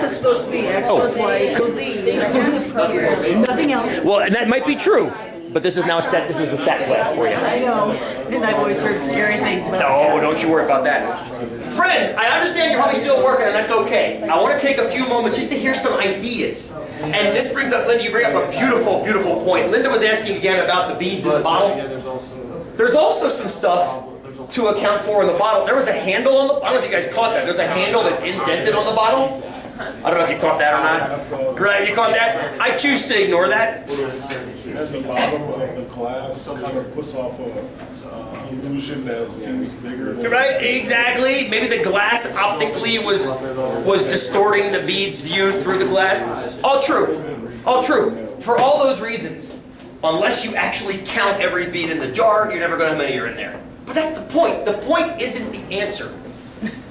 math is supposed to be X plus Y equals Z. Nothing else. Well, and that might be true, but this is now a stat class for you. I know, and I've always heard scary things about No, that. don't you worry about that. Friends, I understand you're probably still working, and that's okay. I want to take a few moments just to hear some ideas. And this brings up, Linda, you bring up a beautiful, beautiful point. Linda was asking again about the beads in the bottle. There's also some stuff to account for in the bottle. There was a handle on the, I don't know if you guys caught that. There's a handle that's indented on the bottle. I don't know if you caught that or not. Right, you caught that? I choose to ignore that. At the bottom of the glass kind of puts off a illusion that seems bigger than... Right, exactly. Maybe the glass optically was distorting the bead's view through the glass. All true. All true. For all those reasons, unless you actually count every bead in the jar, you're never going to know how many are in there. But that's the point. The point isn't the answer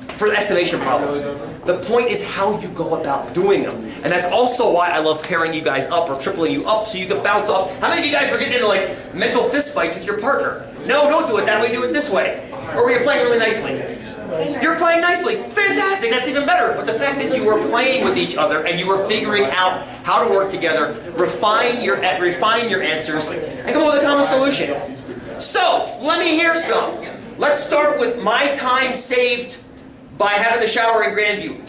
for the estimation problems. The point is how you go about doing them. And that's also why I love pairing you guys up or tripling you up so you can bounce off. How many of you guys were getting into like mental fist fights with your partner? No, don't do it that way, do it this way. Or were you playing really nicely? You're playing nicely. Fantastic, that's even better. But the fact is you were playing with each other and you were figuring out how to work together, refine your answers, and come up with a common solution. So, let me hear some. Let's start with my time saved by having the shower in Grandview.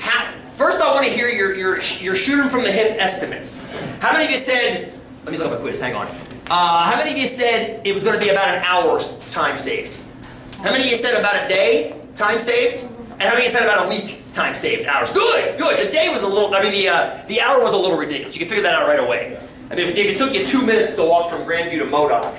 First I want to hear your shooting from the hip estimates. How many of you said, let me look up a quiz, hang on. How many of you said it was going to be about an hour's time saved? How many of you said about a day time saved? And how many of you said about a week time saved hours? Good, good. The day was a little, the hour was a little ridiculous. You can figure that out right away. I mean, if it took you 2 minutes to walk from Grandview to Modoc,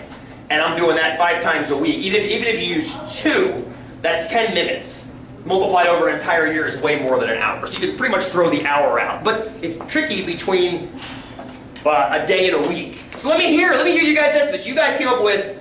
and I'm doing that 5 times a week, even if you use 2, that's 10 minutes. Multiplied over an entire year is way more than an hour. So you can pretty much throw the hour out. But it's tricky between a day and a week. So let me hear you guys' estimates. You guys came up with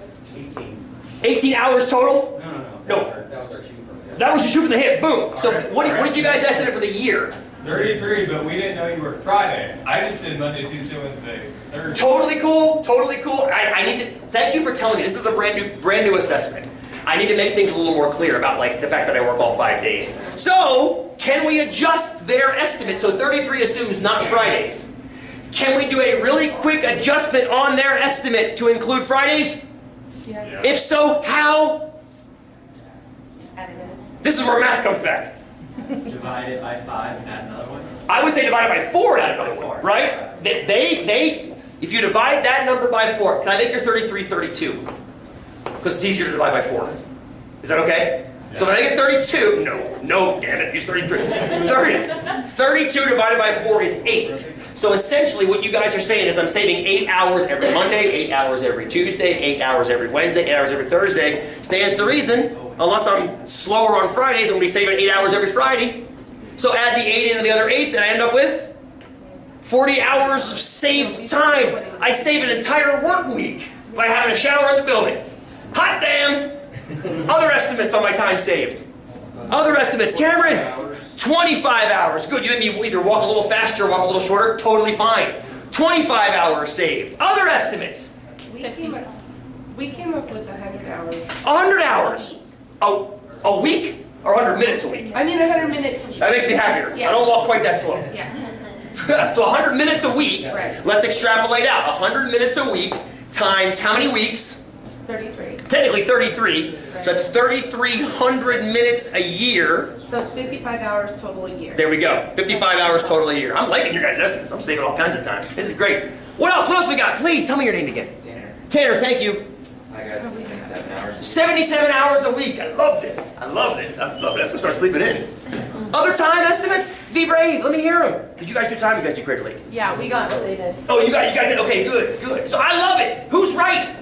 18 hours total? No. That was our shoot from the hip. That was your shoot from the hip. Boom. So what did you guys estimate for the year? 33, but we didn't know you worked Friday. I just did Monday, Tuesday, Wednesday, Thursday. Totally cool. Totally cool. I need to thank you for telling me. This is a brand new assessment. I need to make things a little more clear about like the fact that I work all 5 days. So, can we adjust their estimate? So 33 assumes not Fridays. Can we do a really quick adjustment on their estimate to include Fridays? Yeah. If so, how? This is where math comes back. Divide it by 5 and add another one? I would say divide it by 4 and add another one, right? If you divide that number by 4, can I make your 33 32? Because it's easier to divide by 4. Is that okay? Yeah. So when I get 32, no, damn it, use 33. 32 divided by 4 is 8. So essentially what you guys are saying is I'm saving 8 hours every Monday, 8 hours every Tuesday, 8 hours every Wednesday, 8 hours every Thursday. Stands to reason, unless I'm slower on Fridays, I'm going to be saving 8 hours every Friday. So add the 8 into the other 8s and I end up with 40 hours of saved time. I save an entire work week by having a shower in the building. Hot damn! Other estimates on my time saved. Other estimates. Cameron, 25 hours. Good, you made me either walk a little faster or walk a little shorter. Totally fine. 25 hours saved. Other estimates. We came up with 100 hours. 100 hours. A week or 100 minutes a week? I mean 100 minutes. That makes me happier. Yeah. I don't walk quite that slow. Yeah. So 100 minutes a week. Right. Let's extrapolate out. 100 minutes a week times how many weeks? 33. Technically 33. Right. So that's 3,300 minutes a year. So it's 55 hours total a year. There we go. 55 hours total a year. I'm liking your guys' estimates. I'm saving all kinds of time. This is great. What else? What else we got? Please tell me your name again. Tanner. Tanner, thank you. I got 77 hours. 77 hours a week. I love this. I love it. I love it. I'm going to start sleeping in. Other time estimates? Be brave. Let me hear them. Did you guys do time? You guys do Crater Lake? Yeah, we got what they did. Oh, you got it. Okay, good, good. So I love it. Who's right?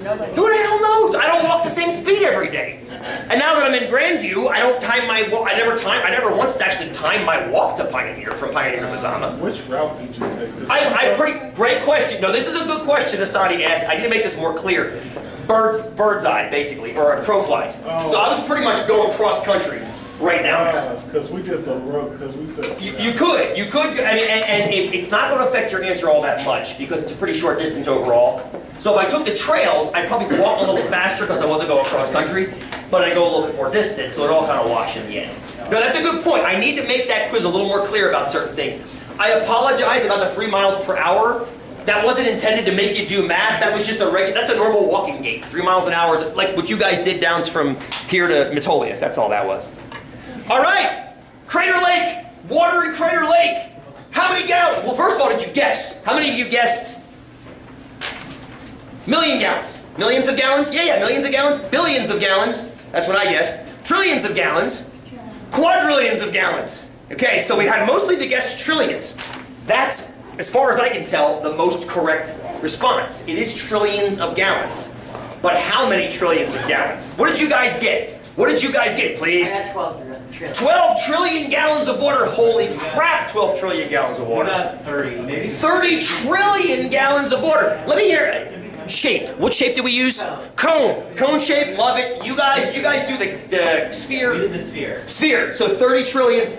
Nobody. Who the hell knows? I don't walk the same speed every day. And now that I'm in Grandview, I don't time my walk. I never once actually timed my walk to Pioneer from Pioneer to Mazama. Which route did you take? Great question. No, this is a good question Asadi asked. I need to make this more clear. Bird's eye, basically, or crow flies. Oh. So I was pretty much going cross country right now. Because we did the road, because we said... You could, I mean, and it's not going to affect your answer all that much because it's a pretty short distance overall. So if I took the trails, I'd probably walk a little faster because I wasn't going cross country, but I go a little bit more distant, so it all kind of washed in the end. No, that's a good point. I need to make that quiz a little more clear about certain things. I apologize about the 3 miles per hour. That wasn't intended to make you do math. That was just that's a normal walking gait. 3 miles an hour is like what you guys did down from here to Metolius. That's all that was. All right, Crater Lake, water in Crater Lake. How many gallons? Well, first of all, did you guess? How many of you guessed? Million gallons. Millions of gallons? Yeah, millions of gallons. Billions of gallons. That's what I guessed. Trillions of gallons. Quadrillions of gallons. Okay, so we had mostly to guess trillions. That's, as far as I can tell, the most correct response. It is trillions of gallons. But how many trillions of gallons? What did you guys get? What did you guys get, please? I got 12 trillion. 12 trillion gallons of water. Holy crap, 12 trillion gallons of What water. about 30? Maybe 30 trillion gallons of water. Let me hear shape. What shape did we use? Cone. Cone shape, love it. You guys do the sphere. we did the sphere. Sphere. So 30 trillion.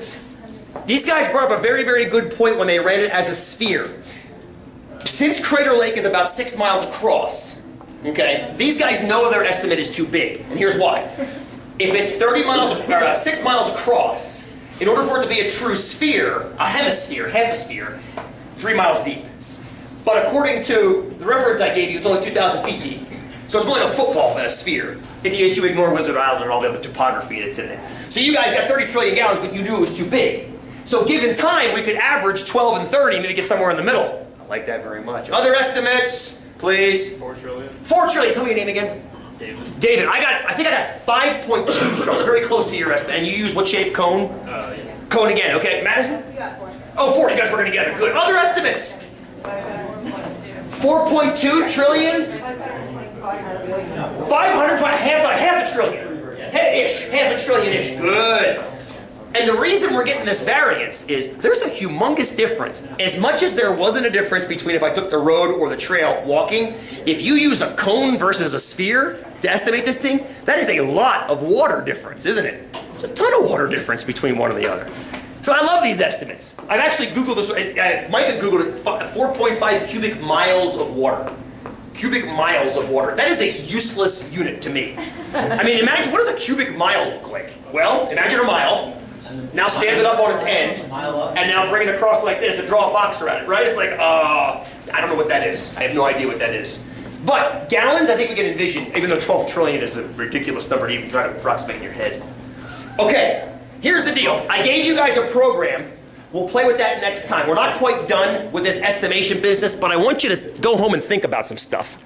These guys brought up a very, very good point when they ran it as a sphere. Since Crater Lake is about 6 miles across, okay, these guys know their estimate is too big. And here's why. If it's 30 miles or 6 miles across, in order for it to be a true sphere, a hemisphere, 3 miles deep. But according to the reference I gave you, it's only 2,000 feet deep. So it's more like a football than a sphere, if you ignore Wizard Island and all the other topography that's in it. So you guys got 30 trillion gallons, but you knew it was too big. So given time, we could average 12 and 30, maybe get somewhere in the middle. I like that very much. Other estimates, please. 4 trillion. 4 trillion. Tell me your name again. David. David, I think I got 5.2 trillion. Very close to your estimate. And you use what shape? Cone? Yeah. Cone again, okay. Madison? Oh, 4. You guys working together. Good. Other estimates? 4.2 trillion? 500, half a trillion. Half a trillion-ish. Good. And the reason we're getting this variance is there's a humongous difference. As much as there wasn't a difference between if I took the road or the trail walking, if you use a cone versus a sphere to estimate this thing, that is a lot of water difference, isn't it? It's a ton of water difference between one and the other. So I love these estimates. I've actually Googled this. Micah Googled it, 4.5 cubic miles of water. Cubic miles of water. That is a useless unit to me. I mean, imagine, what does a cubic mile look like? Well, imagine a mile. Now stand it up on its end, and now bring it across like this and draw a box around it, right? It's like, I don't know what that is. I have no idea what that is. But gallons, I think we can envision, even though 12 trillion is a ridiculous number to even try to approximate in your head. Okay, here's the deal. I gave you guys a program. We'll play with that next time. We're not quite done with this estimation business, but I want you to go home and think about some stuff.